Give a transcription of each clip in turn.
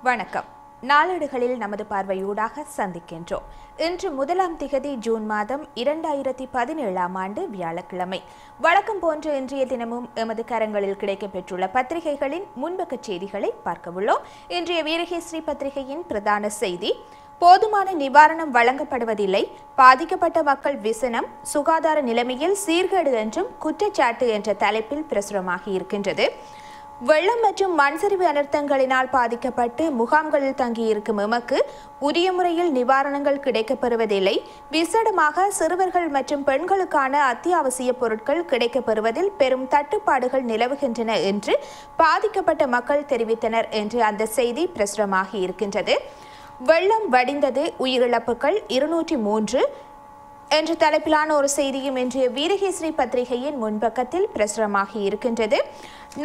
வணக்கம். நாளேடுகளில் நமது பார்வையூடாக சந்திக்கின்றோம். இன்று 1ஆம் திகதி ஜூன் மாதம் 2017ஆம் ஆண்டு வியாழக்கிழமை. வழக்கம் போன்று இன்றைய தினமும் எமது கரங்களில் கிடைக்கப்பெற்றுள்ள பத்திரிகைகளின் முன்பக்க செய்திகளை பார்க்கவுள்ளோம். இன்றைய வீரகேசரி பத்திரிகையின் பிரதான செய்தி: போதுமான நிவாரணம் வழங்கப்படுவதில்லை, பாதிக்கப்பட்ட மக்கள் விசனம், சுகாதார நிலைமையில் சீர்கேடு என்றும் குற்றச்சாட்டு என்ற தலைப்பில் பிரசுரமாகி இருக்கின்றது. வெள்ளம் மற்றும் மண்சரிவு அனர்த்தங்களினால் பாதிக்கப்பட்டு முகாம்களில் தங்கியிருக்கும் எமக்கு உரிய முறையில் நிவாரணங்கள் கிடைக்கப்பெறுவதில்லை, விசேடமாக சிறுவர்கள் மற்றும் பெண்களுக்கான அத்தியாவசிய பொருட்கள் கிடைக்கப்பெறுவதில் பெரும் தட்டுப்பாடுகள் நிலவுகின்றன என்று பாதிக்கப்பட்ட மக்கள் தெரிவித்தனர் என்று அந்த செய்தி பிரசுரமாகி இருக்கின்றது. வெள்ளம் வடிந்தது, உயிரிழப்புகள் 203 என்ற தலைப்பிலான ஒரு செய்தியும் இன்றைய வீரகேசரி பத்திரிகையின் முன்பக்கத்தில் பிரசுரமாகி இருக்கின்றது.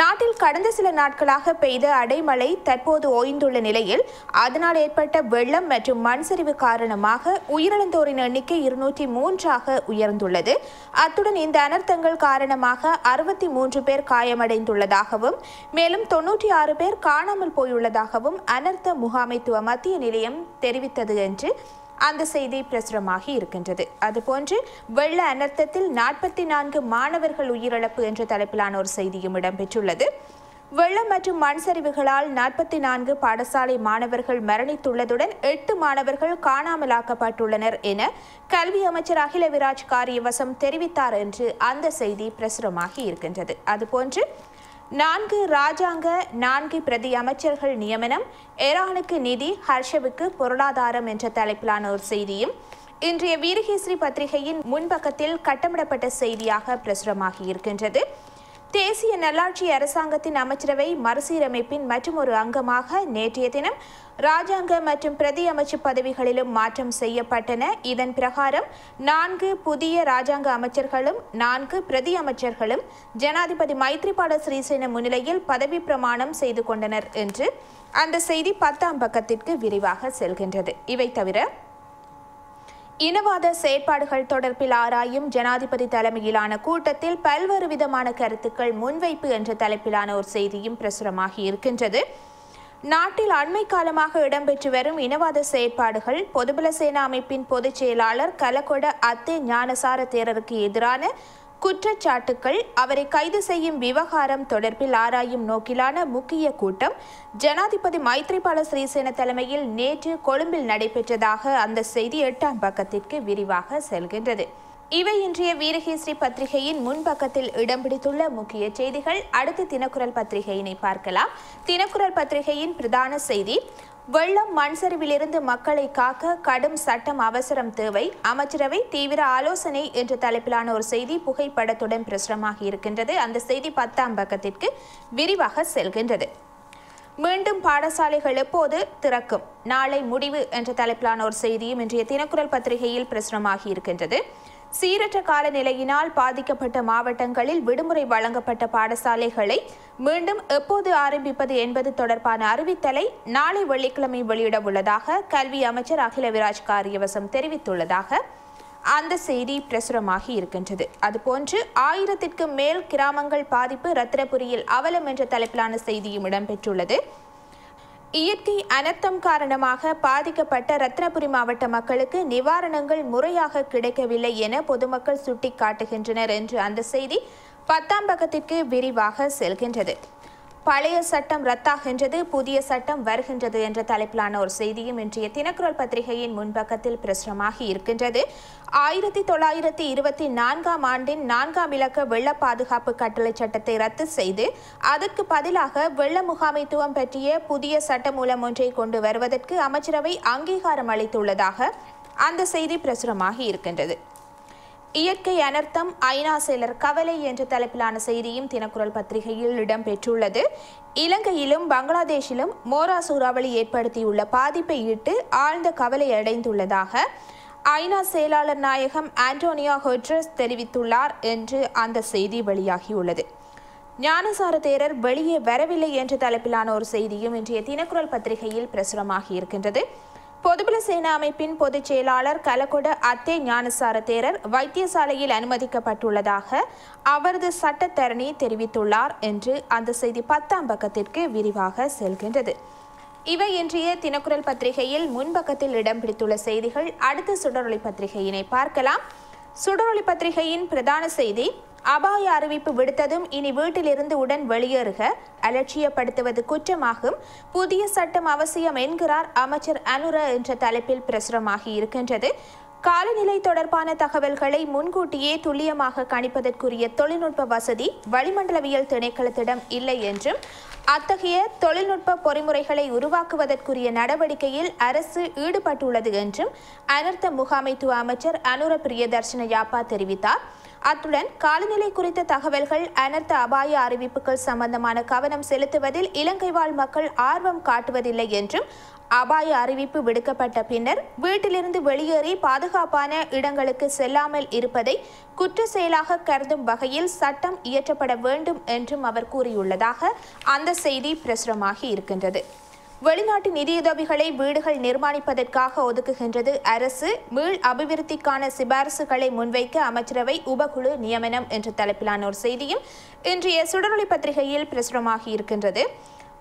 நாட்டில் கடந்த சில நாட்களாக பெய்த அடைமழை தற்போது ஓய்ந்துள்ள நிலையில் அதனால் ஏற்பட்ட வெள்ளம் மற்றும் மண் சரிவு காரணமாக உயிரிழந்தோரின் எண்ணிக்கை 203ஆக உயர்ந்துள்ளது. அத்துடன் இந்த அனர்த்தங்கள் காரணமாக 63 பேர் காயமடைந்துள்ளதாகவும் மேலும் 96 பேர் காணாமல் போயுள்ளதாகவும் அனர்த்த முகாமைத்துவ மத்திய நிலையம் தெரிவித்தது என்று அந்த செய்தி பிரசுரமாகி இருக்கின்றது. அதுபோன்று வெள்ள அனர்த்தத்தில் 44 மாணவர்கள் உயிரிழப்பு என்ற தலைப்பிலான ஒரு செய்தியும் இடம்பெற்றுள்ளது. வெள்ளம் மற்றும் மண் சரிவுகளால் 44 பாடசாலை மாணவர்கள் மரணித்துள்ளதுடன் 8 மாணவர்கள் காணாமலாக்கப்பட்டுள்ளனர் என கல்வி அமைச்சர் அகில விராஜ் காரியவசம் தெரிவித்தார் என்று அந்த செய்தி பிரசுரமாகி இருக்கின்றது. அதுபோன்று 4 ராஜாங்க 4 பிரதி அமைச்சர்கள் நியமனம், எரானுக்கு நிதி, ஹர்ஷவுக்கு பொருளாதாரம் என்ற தலைப்பிலான ஒரு செய்தியும் இன்றைய வீரகேசரி பத்திரிகையின் முன்பக்கத்தில் கட்டமிடப்பட்ட செய்தியாக பிரசுரமாகி இருக்கின்றது. தேசிய நல்லாட்சி அரசாங்கத்தின் அமைச்சரவை மறுசீரமைப்பின் மற்றொரு அங்கமாக நேற்றைய தினம் ராஜாங்க மற்றும் பிரதி அமைச்சு பதவிகளிலும் மாற்றம் செய்யப்பட்டன. இதன் பிரகாரம் 4 புதிய ராஜாங்க அமைச்சர்களும் 4 பிரதி அமைச்சர்களும் ஜனாதிபதி மைத்ரிபால சிறிசேன முன்னிலையில் பதவி பிரமாணம் செய்து கொண்டனர் என்று அந்த செய்தி 10ஆம் பக்கத்திற்கு விரிவாக செல்கின்றது. இவை தவிர இனவாத செயற்பாடுகள் தொடர்பில் ஆராயும் ஜனாதிபதி தலைமையிலான கூட்டத்தில் பல்வேறு விதமான கருத்துக்கள் முன்வைப்பு என்ற தலைப்பிலான ஒரு செய்தியும் பிரசுரமாகி இருக்கின்றது. நாட்டில் அண்மை காலமாக இடம்பெற்று வரும் இனவாத செயற்பாடுகள், பொதுபல சேனா அமைப்பின் பொதுச் செயலாளர் கலகொட அத்தே ஞானசார தேரருக்கு எதிரான குற்றச்சாட்டுக்கள், அவரை கைது செய்யும் விவகாரம் தொடர்பில் ஆராயும் நோக்கிலான முக்கிய கூட்டம் ஜனாதிபதி மைத்ரிபால சிறிசேன தலைமையில் நேற்று கொழும்பில் நடைபெற்றதாக அந்த செய்தி 8ஆம் பக்கத்திற்கு விரிவாக செல்கின்றது. இவை இன்றைய வீரகேசரி பத்திரிகையின் முன்பக்கத்தில் இடம் பிடித்துள்ள முக்கிய செய்திகள். அடுத்து தினக்குரல் பத்திரிகையினை பார்க்கலாம். தினக்குரல் பத்திரிகையின் பிரதான செய்தி: வெள்ளம் மண் சரிவிலிருந்து மக்களை காக்க கடும் சட்டம் அவசரம் தேவை, அமைச்சரவை தீவிர ஆலோசனை என்ற தலைப்பிலான ஒரு செய்தி புகைப்படத்துடன் பிரசுரமாகி இருக்கின்றது. அந்த செய்தி 10ஆம் பக்கத்திற்கு விரிவாக செல்கின்றது. மீண்டும் பாடசாலைகள் எப்போது திறக்கும், நாளை முடிவு என்ற தலைப்பிலான ஒரு செய்தியும் இன்றைய தினக்குரல் பத்திரிகையில் பிரசுரமாகி இருக்கின்றது. சீரற்ற காலநிலையினால் பாதிக்கப்பட்ட மாவட்டங்களில் விடுமுறை வழங்கப்பட்ட பாடசாலைகளை மீண்டும் எப்போது ஆரம்பிப்பது என்பது தொடர்பான அறிவித்தலை நாளை வெள்ளிக்கிழமை வெளியிட உள்ளதாக கல்வி அமைச்சர் அகில விராஜ் காரியவசம் தெரிவித்துள்ளதாக அந்த செய்தி பிரசுரமாகி இருக்கின்றது. அதுபோன்று 1000க்கும் மேல் கிராமங்கள் பாதிப்பு, ரத்தினபுரியில் அவலம் என்ற தலைப்பிலான செய்தியும் இடம்பெற்றுள்ளது. இயற்கை அனர்த்தம் காரணமாக பாதிக்கப்பட்ட ரத்தினபுரி மாவட்ட மக்களுக்கு நிவாரணங்கள் முறையாக கிடைக்கவில்லை என பொதுமக்கள் சுட்டிக்காட்டுகின்றனர் என்று அந்த செய்தி 10ஆம் பக்கத்திற்கு விரிவாக செல்கின்றது. பழைய சட்டம் ரத்தாகின்றது, புதிய சட்டம் வருகின்றது என்ற தலைப்பிலான ஒரு செய்தியும் இன்றைய தினக்குரல் பத்திரிகையின் முன்பக்கத்தில் பிரசுரமாகி இருக்கின்றது. 1924ஆம் ஆண்டின் 4ஆம் இலக்க வெள்ள பாதுகாப்பு கட்டளை சட்டத்தை ரத்து செய்து அதற்கு பதிலாக வெள்ள முகாமைத்துவம் பற்றிய புதிய சட்டமூலம் ஒன்றை கொண்டு வருவதற்கு அமைச்சரவை அங்கீகாரம் அளித்துள்ளதாக அந்த செய்தி பிரசுரமாகி இருக்கின்றது. இயற்கை அனர்த்தம், ஐநா செயலர் கவலை என்ற தலைப்பிலான செய்தியும் தினக்குரல் பத்திரிகையில் இடம்பெற்றுள்ளது. இலங்கையிலும் பங்களாதேஷிலும் மோரா சூறாவளி ஏற்படுத்தியுள்ள பாதிப்பை இட்டு ஆழ்ந்த கவலை அடைந்துள்ளதாக ஐநா செயலாளர் நாயகம் ஆண்டோனியோ குட்டரஸ் தெரிவித்துள்ளார் என்று அந்த செய்தி வெளியாகியுள்ளது. ஞானசார தேரர் வெளியே வரவில்லை என்ற தலைப்பிலான ஒரு செய்தியும் இன்றைய தினக்குரல் பத்திரிகையில் பிரசுரமாகி இருக்கின்றது. பொதுபல சேனா அமைப்பின் பொதுச் செயலாளர் கலகொட அத்தே ஞானசார தேரர் வைத்தியசாலையில் அனுமதிக்கப்பட்டுள்ளதாக அவரது சட்டத்தரணி தெரிவித்துள்ளார் என்று அந்த செய்தி 10ஆம் பக்கத்திற்கு விரிவாக செல்கின்றது. இவை இன்றைய தினக்குரல் பத்திரிகையில் முன்பக்கத்தில் இடம் பிடித்துள்ள செய்திகள். அடுத்த சுடரொளி பத்திரிகையினை பார்க்கலாம். சுடரொளி பத்திரிகையின் பிரதான செய்தி, அபாய அறிவிப்பு விடுத்ததும் இனி வீட்டிலிருந்து உடன் வெளியேறுக, அலட்சியப்படுத்துவது குற்றமாகும், புதிய சட்டம் அவசியம் என்கிறார் அமைச்சர் அனுர என்ற தலைப்பில் பிரசுரமாகி இருக்கின்றது. காலநிலை தொடர்பான தகவல்களை முன்கூட்டியே துல்லியமாக கணிப்பதற்குரிய தொழில்நுட்ப வசதி வளிமண்டலவியல் திணைக்களத்திடம் இல்லை என்றும், அத்தகைய தொழில்நுட்ப பொறிமுறைகளை உருவாக்குவதற்குரிய நடவடிக்கையில் அரசு ஈடுபட்டுள்ளது என்றும் அனர்த்த முகாமைத்துவ அமைச்சர் அனுர பிரியதர்ஷன யாப்பா தெரிவித்தார். அத்துடன் காலநிலை குறித்த தகவல்கள், அனர்த்த அபாய அறிவிப்புகள் சம்பந்தமான கவனம் செலுத்துவதில் இலங்கை வாழ் மக்கள் ஆர்வம் காட்டுவதில்லை என்றும், அபாய அறிவிப்பு விடுக்கப்பட்ட பின்னர் வீட்டிலிருந்து வெளியேறி பாதுகாப்பான இடங்களுக்கு செல்லாமல் இருப்பதை குற்ற செயலாக கருதும் வகையில் சட்டம் இயற்றப்பட வேண்டும் என்றும் அவர் கூறியுள்ளதாக அந்த செய்தி பிரசுரமாகி இருக்கின்றது. வெளிநாட்டு நிதியுதவிகளை வீடுகள் நிர்மாணிப்பதற்காக ஒதுக்குகின்றது அரசு, மீள் அபிவிருத்திக்கான சிபாரிசுகளை முன்வைக்க அமைச்சரவை உபகுழு நியமனம் என்ற தலைப்பிலான ஒரு செய்தியும் இன்றைய சுடரொளி பத்திரிகையில் பிரசுரமாகி இருக்கின்றது.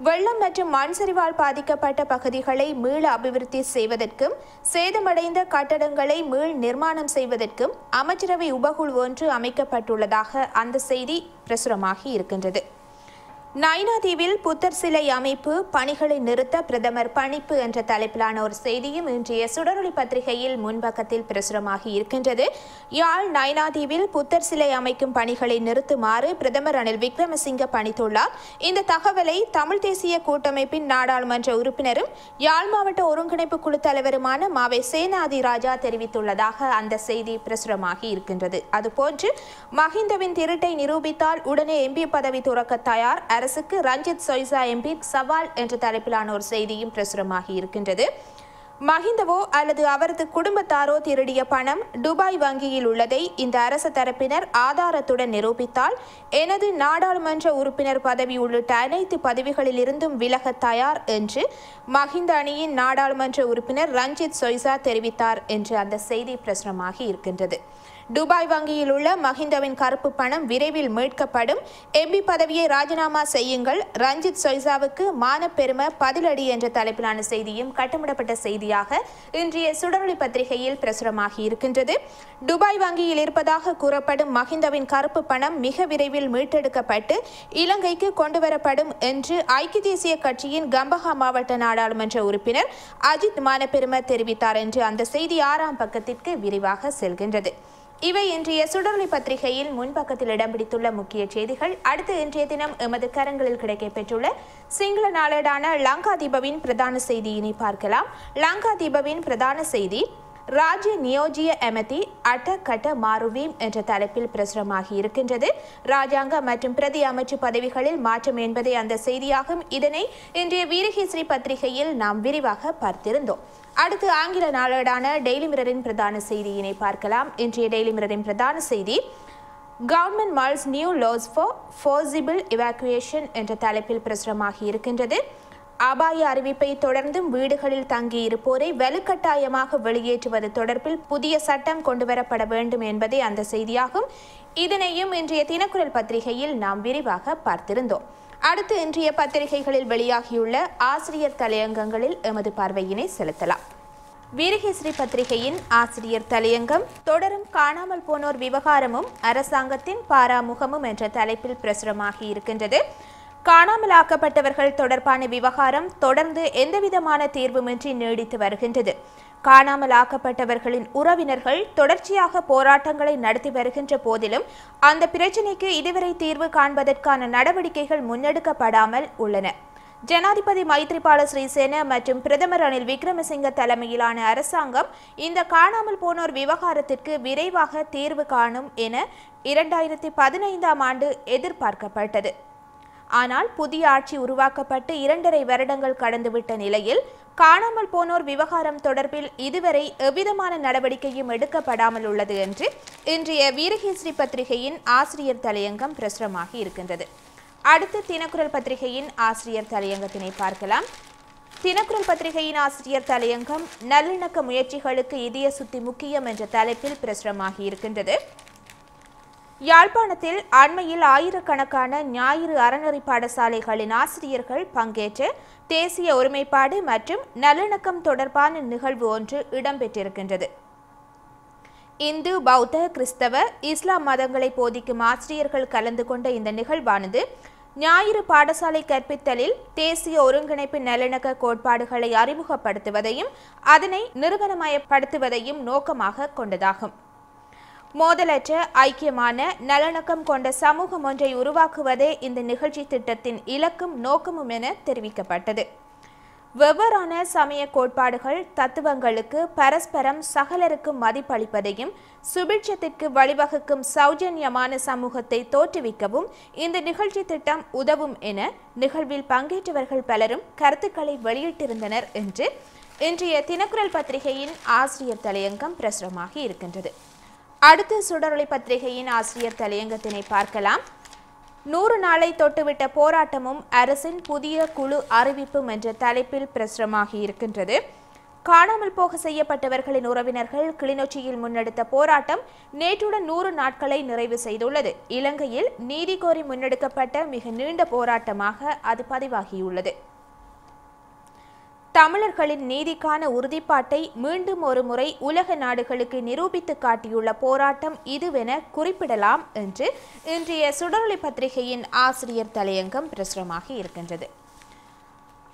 வெள்ளம் மற்றும் மண் சரிவால் பாதிக்கப்பட்ட பகுதிகளை மீள அபிவிருத்தி செய்வதற்கும் சேதமடைந்த கட்டடங்களை மீள் நிர்மாணம் செய்வதற்கும் அமைச்சரவை உபகுழு ஒன்று அமைக்கப்பட்டுள்ளதாக அந்த செய்தி பிரசுரமாகி இருக்கின்றது. நைனாதீவில் புத்தர் சிலை அமைப்பு பணிகளை நிறுத்த பிரதமர் பணிப்பு என்ற தலைப்பிலான ஒரு செய்தியும் இன்றைய சுடரொளி பத்திரிகையில் முன்பக்கத்தில் பிரசுரமாகி இருக்கின்றது. யாழ் நைனாதீவில் புத்தர் சிலை அமைக்கும் பணிகளை நிறுத்துமாறு பிரதமர் ரணில் விக்ரமசிங்க பணித்துள்ளார். இந்த தகவலை தமிழ் தேசிய கூட்டமைப்பின் நாடாளுமன்ற உறுப்பினரும் யாழ் மாவட்ட ஒருங்கிணைப்பு குழு தலைவருமான மாவை சேனாதிராஜா தெரிவித்துள்ளதாக அந்த செய்தி பிரசுரமாகி இருக்கின்றது. அதுபோன்று மஹிந்தவின் திருட்டை நிரூபித்தால் உடனே எம்பி பதவி துறக்க தயார், அரசுக்கு ரஞ்சித் சொய்சா எம்பி சவால் என்ற தலைப்பிலான ஒரு செய்தியும் பிரசுரமாகி இருக்கின்றது. மஹிந்தவோ அல்லது அவரது குடும்பத்தாரோ திருடிய பணம் துபாய் வங்கியில் உள்ளதை இந்த அரசு தரப்பினர் ஆதாரத்துடன் நிரூபித்தால் எனது நாடாளுமன்ற உறுப்பினர் பதவி உள்ளிட்ட அனைத்து பதவிகளில் இருந்தும் விலக தயார் என்று மஹிந்த அணியின் நாடாளுமன்ற உறுப்பினர் ரஞ்சித் சொய்சா தெரிவித்தார் என்று அந்த செய்தி பிரசுரமாகி இருக்கின்றது. துபாய் வங்கியில் உள்ள மஹிந்தவின் கருப்பு பணம் விரைவில் மீட்கப்படும், எம்பி பதவியை ராஜினாமா செய்யுங்கள், ரஞ்சித் சொய்சாவுக்கு மானப்பெரும பதிலடி என்ற தலைப்பிலான செய்தியும் கட்டமிடப்பட்ட செய்தியாக இன்றைய சுடரொளி பத்திரிகையில் பிரசுரமாகி இருக்கின்றது. துபாய் வங்கியில் இருப்பதாக கூறப்படும் மஹிந்தவின் கருப்பு பணம் மிக விரைவில் மீட்டெடுக்கப்பட்டு இலங்கைக்கு கொண்டுவரப்படும் என்று ஐக்கிய தேசிய கட்சியின் கம்பஹா மாவட்ட நாடாளுமன்ற உறுப்பினர் அஜித் மானப்பெரும தெரிவித்தார் என்று அந்த செய்தி 6ஆம் பக்கத்திற்கு விரிவாக செல்கின்றது. இவை இன்றைய சுடரொளி பத்திரிகையில் முன்பக்கத்தில் இடம் பிடித்துள்ள முக்கிய செய்திகள். அடுத்து இன்றைய தினம் எமது கரங்களில் கிடைக்கப்பெற்றுள்ள சிங்கள நாளேடான லங்காதீபவின் பிரதான செய்தியினை பார்க்கலாம். லங்காதீபவின் பிரதான செய்தி, ராஜ்ய நியோஜிய எமதி அட்ட கட்ட மாறுவீம் என்ற தலைப்பில் பிரசுரமாகி இருக்கின்றது. ராஜாங்க மற்றும் பிரதி அமைச்சு பதவிகளில் மாற்றம் என்பதே அந்த செய்தியாகும். இதனை இன்றைய வீரகேசரி பத்திரிகையில் நாம் விரிவாக பார்த்திருந்தோம். அடுத்து ஆங்கில நாளேடான டெய்லி மிரரின் பிரதான செய்தியினை பார்க்கலாம். இன்றைய டெய்லி மிரரின் பிரதான செய்தி, government mulls new laws for forcible evacuation என்ற தலைப்பில் பிரசுரமாகி இருக்கின்றது. அபாய அறிவிப்பை தொடர்ந்தும் வீடுகளில் தங்கியிருப்போரை வலுக்கட்டாயமாக வெளியேற்றுவது தொடர்பில் புதிய சட்டம் கொண்டுவரப்பட வேண்டும் என்பதே அந்த செய்தியாகும். இதனையும் இன்றைய தினக்குரல் பத்திரிகையில் நாம் விரிவாக பார்த்திருந்தோம். அடுத்து இன்றைய பத்திரிகைகளில் வெளியாகியுள்ள ஆசிரியர் தலையங்கங்களில் எமது பார்வையினை செலுத்தலாம். வீரகேசரி பத்திரிகையின் ஆசிரியர் தலையங்கம், தொடரும் காணாமல் போனோர் விவகாரமும் அரசாங்கத்தின் பாராமுகமும் என்ற தலைப்பில் பிரசுரமாகி இருக்கின்றது. காணாமலாக்கப்பட்டவர்கள் தொடர்பான விவகாரம் தொடர்ந்து எந்தவிதமான தீர்வுமின்றி நீடித்து வருகின்றது. காணாமலாக்கப்பட்டவர்களின் உறவினர்கள் தொடர்ச்சியாக போராட்டங்களை நடத்தி வருகின்ற போதிலும் அந்த பிரச்சினைக்கு இதுவரை தீர்வு காண்பதற்கான நடவடிக்கைகள் முன்னெடுக்கப்படாமல் உள்ளன. ஜனாதிபதி மைத்ரிபால சிறிசேன மற்றும் பிரதமர் ரணில் விக்ரமசிங்க தலைமையிலான அரசாங்கம் இந்த காணாமல் போனோர் விவகாரத்திற்கு விரைவாக தீர்வு காணும் என 2015ஆம் ஆண்டு எதிர்பார்க்கப்பட்டது. ஆனால் புதிய ஆட்சி உருவாக்கப்பட்டு 2.5 வருடங்கள் கடந்துவிட்ட நிலையில் காணாமல் போனோர் விவகாரம் தொடர்பில் இதுவரை எவ்விதமான நடவடிக்கையும் எடுக்கப்படாமல் உள்ளது என்று இன்றைய வீரகேசரி பத்திரிகையின் ஆசிரியர் தலையங்கம் பிரசுரமாகி இருக்கின்றது. அடுத்து தினக்குரல் பத்திரிகையின் ஆசிரியர் தலையங்கத்தினை பார்க்கலாம். தினக்குரல் பத்திரிகையின் ஆசிரியர் தலையங்கம், நல்லிணக்க முயற்சிகளுக்கு இதய சுத்தி முக்கியம் என்ற தலைப்பில் பிரசுரமாகி இருக்கின்றது. யாழ்ப்பாணத்தில் அண்மையில் ஆயிரக்கணக்கான ஞாயிறு அறநெறி பாடசாலைகளின் ஆசிரியர்கள் பங்கேற்ற தேசிய ஒருமைப்பாடு மற்றும் நல்லிணக்கம் தொடர்பான நிகழ்வு ஒன்று இடம்பெற்றிருக்கின்றது. இந்து, பௌத்த, கிறிஸ்தவ, இஸ்லாம் மதங்களை போதிக்கும் ஆசிரியர்கள் கலந்து கொண்ட இந்த நிகழ்வானது ஞாயிறு பாடசாலை கற்பித்தலில் தேசிய ஒருங்கிணைப்பு நல்லிணக்க கோட்பாடுகளை அறிமுகப்படுத்துவதையும் அதனை நிறுவனமயப்படுத்துவதையும் நோக்கமாக கொண்டதாகும். மோதலற்ற ஐக்கியமான நல்லிணக்கம் கொண்ட சமூகம் ஒன்றை உருவாக்குவதே இந்த நிகழ்ச்சி திட்டத்தின் இலக்கும் நோக்கமும் என தெரிவிக்கப்பட்டது. வெவ்வேறான சமய கோட்பாடுகள் தத்துவங்களுக்கு பரஸ்பரம் சகலருக்கும் மதிப்பளிப்பதையும் சுபிட்சத்திற்கு வழிவகுக்கும் சௌஜன்யமான சமூகத்தை தோற்றுவிக்கவும் இந்த நிகழ்ச்சி திட்டம் உதவும் என நிகழ்வில் பங்கேற்றவர்கள் பலரும் கருத்துக்களை வெளியிட்டிருந்தனர் என்று இன்றைய தினக்குரல் பத்திரிகையின் ஆசிரியர் தலையங்கம் பிரசுரமாகி இருக்கின்றது. அடுத்த சுடரொளி பத்திரிகையின் ஆசிரியர் தலையங்கத்தினை பார்க்கலாம். 100 நாளை தொட்டுவிட்ட போராட்டமும் அரசின் புதிய குழு அறிவிப்பும் என்ற தலைப்பில் பிரசுரமாகி இருக்கின்றது. காணாமல் போக செய்யப்பட்டவர்களின் உறவினர்கள் கிளிநொச்சியில் முன்னெடுத்த போராட்டம் நேற்றுடன் 100 நாட்களை நிறைவு செய்துள்ளது. இலங்கையில் நீதி கோரி முன்னெடுக்கப்பட்ட மிக நீண்ட போராட்டமாக அது பதிவாகியுள்ளது. தமிழர்களின் நீதிக்கான உறுதிப்பாட்டை மீண்டும் ஒரு முறை உலக நாடுகளுக்கு நிரூபித்து காட்டியுள்ள போராட்டம் இதுவென குறிப்பிடலாம் என்று இன்றைய சுடரொளி பத்திரிகையின் ஆசிரியர் தலையங்கம் பிரசுரமாகி இருக்கின்றது.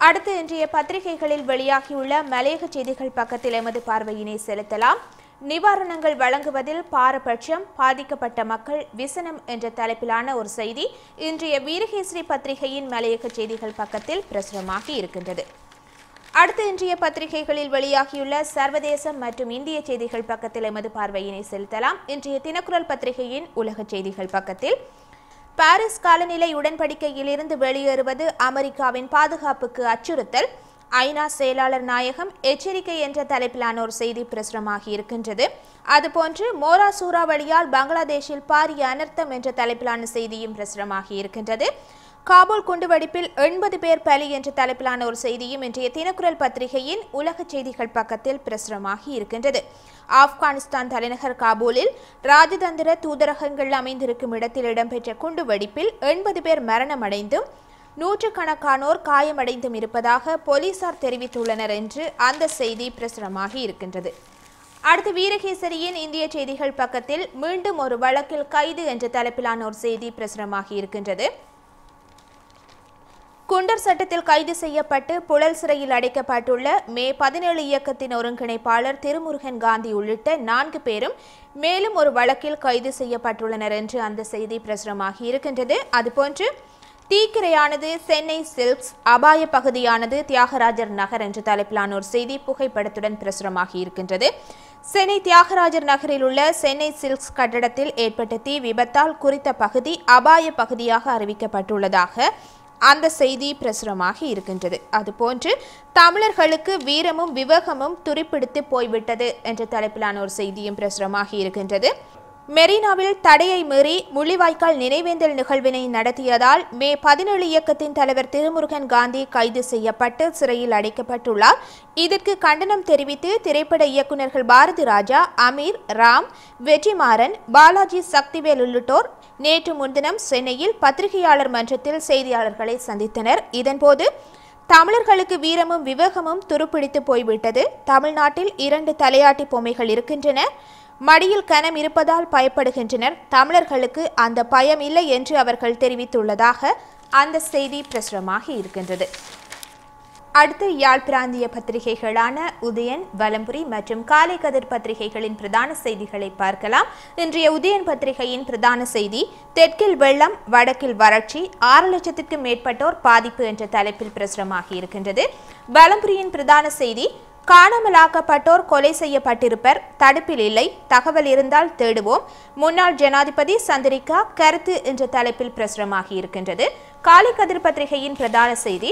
அடுத்து இன்றைய பத்திரிகைகளில் வெளியாகியுள்ள மலையக செய்திகள் பக்கத்தில் எமது பார்வையினை செலுத்தலாம். நிவாரணங்கள் வழங்குவதில் பாரபட்சம், பாதிக்கப்பட்ட மக்கள் விசனம் என்ற தலைப்பிலான ஒரு செய்தி இன்றைய வீரகேசரி பத்திரிகையின் மலையக செய்திகள் பக்கத்தில் பிரசுரமாகி இருக்கின்றது. அடுத்து இன்றைய பத்திரிகைகளில் வெளியாகியுள்ள சர்வதேச மற்றும் இந்திய செய்திகள் பக்கத்தில் எமது பார்வையினை செலுத்தலாம். இன்றைய தினக்குரல் பத்திரிகையின் உலக செய்திகள் பக்கத்தில் பாரிஸ் காலநிலை உடன்படிக்கையிலிருந்து வெளியேறுவது அமெரிக்காவின் பாதுகாப்புக்கு அச்சுறுத்தல், ஐநா செயலாளர் நாயகம் எச்சரிக்கை என்ற தலைப்பிலான ஒரு செய்தி பிரசுரமாகி இருக்கின்றது. அதுபோன்று மோரா சூறாவளியால் பங்களாதேஷில் பாரிய அனர்த்தம் என்ற தலைப்பிலான செய்தியும் பிரசுரமாகி இருக்கின்றது. காபூல் குண்டுவெடிப்பில் 80 பேர் பலி என்ற தலைப்பிலான ஒரு செய்தியும் இன்றைய தினக்குரல் பத்திரிகையின் உலக செய்திகள் பக்கத்தில் பிரசுரமாகி இருக்கின்றது. ஆப்கானிஸ்தான் தலைநகர் காபூலில் ராஜதந்திர தூதரகங்கள் அமைந்திருக்கும் இடத்தில் இடம்பெற்ற குண்டுவெடிப்பில் 80 பேர் மரணமடைந்தும் நூற்றுக்கணக்கானோர் காயமடைந்தும் இருப்பதாக போலீசார் தெரிவித்துள்ளனர் என்று அந்த செய்தி பிரசுரமாகி இருக்கின்றது. அடுத்து வீரகேசரியின் இந்திய செய்திகள் பக்கத்தில் மீண்டும் ஒரு வழக்கில் கைது என்ற தலைப்பிலான ஒரு செய்தி பிரசுரமாகி இருக்கின்றது. குண்டர் சட்டத்தில் கைது செய்யப்பட்டு புழல் சிறையில் அடைக்கப்பட்டுள்ள மே 17 இயக்கத்தின் ஒருங்கிணைப்பாளர் திருமுருகன் காந்தி உள்ளிட்ட 4 பேரும் மேலும் ஒரு வழக்கில் கைது செய்யப்பட்டுள்ளனர் என்று அந்த செய்தி பிரசுரமாகி இருக்கின்றது. அதுபோன்று தீக்கிரையானது சென்னை சில்க்ஸ், அபாய பகுதியானது தியாகராஜர் நகர் என்ற தலைப்பிலான ஒரு செய்தி புகைப்படத்துடன் பிரசுரமாகி இருக்கின்றது. சென்னை தியாகராஜர் நகரில் உள்ள சென்னை சில்க்ஸ் கட்டடத்தில் ஏற்பட்ட தீ விபத்தால் குறித்த பகுதி அபாய பகுதியாக அறிவிக்கப்பட்டுள்ளதாக அந்த செய்தி பிரசுரமாகி இருக்கின்றது. அதுபோன்று தமிழர்களுக்கு வீரமும் விவேகமும் துருப்பிடித்து போய்விட்டது என்ற தலைப்பிலான ஒரு செய்தியும் பிரசுரமாகி இருக்கின்றது. மெரினாவில் தடையை மீறி முள்ளிவாய்க்கால் நினைவேந்தல் நிகழ்வினை நடத்தியதால் மே 17 இயக்கத்தின் தலைவர் திருமுருகன் காந்தி கைது செய்யப்பட்டு சிறையில் அடைக்கப்பட்டுள்ளார். இதற்கு கண்டனம் தெரிவித்து திரைப்பட இயக்குநர்கள் பாரதி ராஜா, அமீர், ராம், வெற்றிமாறன், பாலாஜி சக்திவேல் உள்ளிட்டோர் நேற்று முன்தினம் சென்னையில் பத்திரிகையாளர் மன்றத்தில் செய்தியாளர்களை சந்தித்தனர். இதன்போது தமிழர்களுக்கு வீரமும் விவேகமும் துருப்பிடித்து போய்விட்டது. தமிழ்நாட்டில் 2 தலையாட்டி பொம்மைகள் இருக்கின்றன. மடியில் கனம் இருப்பதால் பயப்படுகின்றனர். தமிழர்களுக்கு அந்த பயம் இல்லை என்று அவர்கள் தெரிவித்துள்ளதாக அந்த செய்தி பிரசுரமாகி இருக்கின்றது. அடுத்து யாழ் பிராந்திய பத்திரிகைகளான உதயன், வலம்புரி மற்றும் காலை கதிர் பத்திரிகைகளின் பிரதான செய்திகளை பார்க்கலாம். இன்றைய உதயன் பத்திரிகையின் பிரதான செய்தி தெற்கில் வெள்ளம், வடக்கில் வறட்சி, 6 லட்சத்திற்கும் மேற்பட்டோர் பாதிப்பு என்ற தலைப்பில் பிரசுரமாகி இருக்கின்றது. வலம்புரியின் பிரதான செய்தி காணாமலாக்கப்பட்டோர் கொலை செய்யப்பட்டிருப்பர், தடுப்பில் இல்லை, தகவல் இருந்தால் தேடுவோம், முன்னாள் ஜனாதிபதி சந்திரிகா கருத்து என்ற தலைப்பில் பிரசுரமாகி இருக்கின்றது. காலை கதிர் பத்திரிகையின் பிரதான செய்தி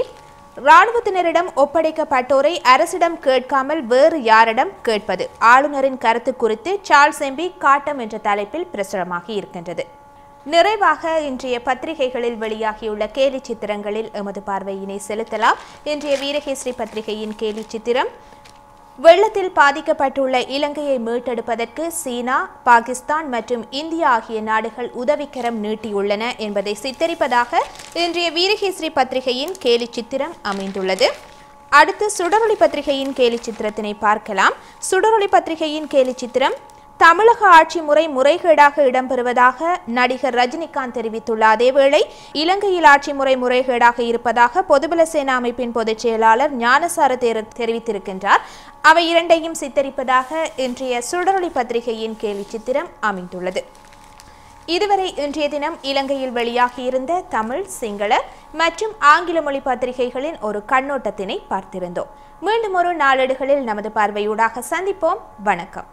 இராணுவத்தினரிடம் ஒப்படைக்கப்பட்டோரை அரசிடம் கேட்காமல் வேறு யாரிடம் கேட்பது, ஆளுநரின் கருத்து குறித்து சார்ல்ஸ் எம்பி காட்டம் என்ற தலைப்பில் பிரசுரமாகி இருக்கின்றது. நிறைவாக இன்றைய பத்திரிகைகளில் வெளியாகியுள்ள கேலி சித்திரங்களில் எமது பார்வையினை செலுத்தலாம். இன்றைய வீரகேசரி பத்திரிகையின் கேலி சித்திரம் வெள்ளத்தில் பாதிக்கப்பட்டுள்ள இலங்கையை மீட்டெடுப்பதற்கு சீனா, பாகிஸ்தான் மற்றும் இந்தியா ஆகிய நாடுகள் உதவிக்கரம் நீட்டியுள்ளன என்பதை சித்தரிப்பதாக இன்றைய வீரகேசரி பத்திரிகையின் கேலி சித்திரம் அமைந்துள்ளது. அடுத்து சுடரொளி பத்திரிகையின் கேலி சித்திரத்தினை பார்க்கலாம். சுடரொளி பத்திரிகையின் கேலி சித்திரம், தமிழக ஆட்சி முறை முறைகேடாக இடம்பெறுவதாக நடிகர் ரஜினிகாந்த் தெரிவித்துள்ள அதேவேளை இலங்கையில் ஆட்சி முறை முறைகேடாக இருப்பதாக பொதுபல சேனா அமைப்பின் பொதுச் செயலாளர் ஞானசார தெரிவித்திருக்கின்றார். அவை இரண்டையும் சித்தரிப்பதாக இன்றைய சுடரொளி பத்திரிகையின் கேலி சித்திரம் அமைந்துள்ளது. இதுவரை இன்றைய தினம் இலங்கையில் வெளியாகியிருந்த தமிழ், சிங்கள மற்றும் ஆங்கில மொழி பத்திரிகைகளின் ஒரு கண்ணோட்டத்தினை பார்த்திருந்தோம். மீண்டும் ஒரு நாளேடுகளில் நமது பார்வையூடாக சந்திப்போம். வணக்கம்.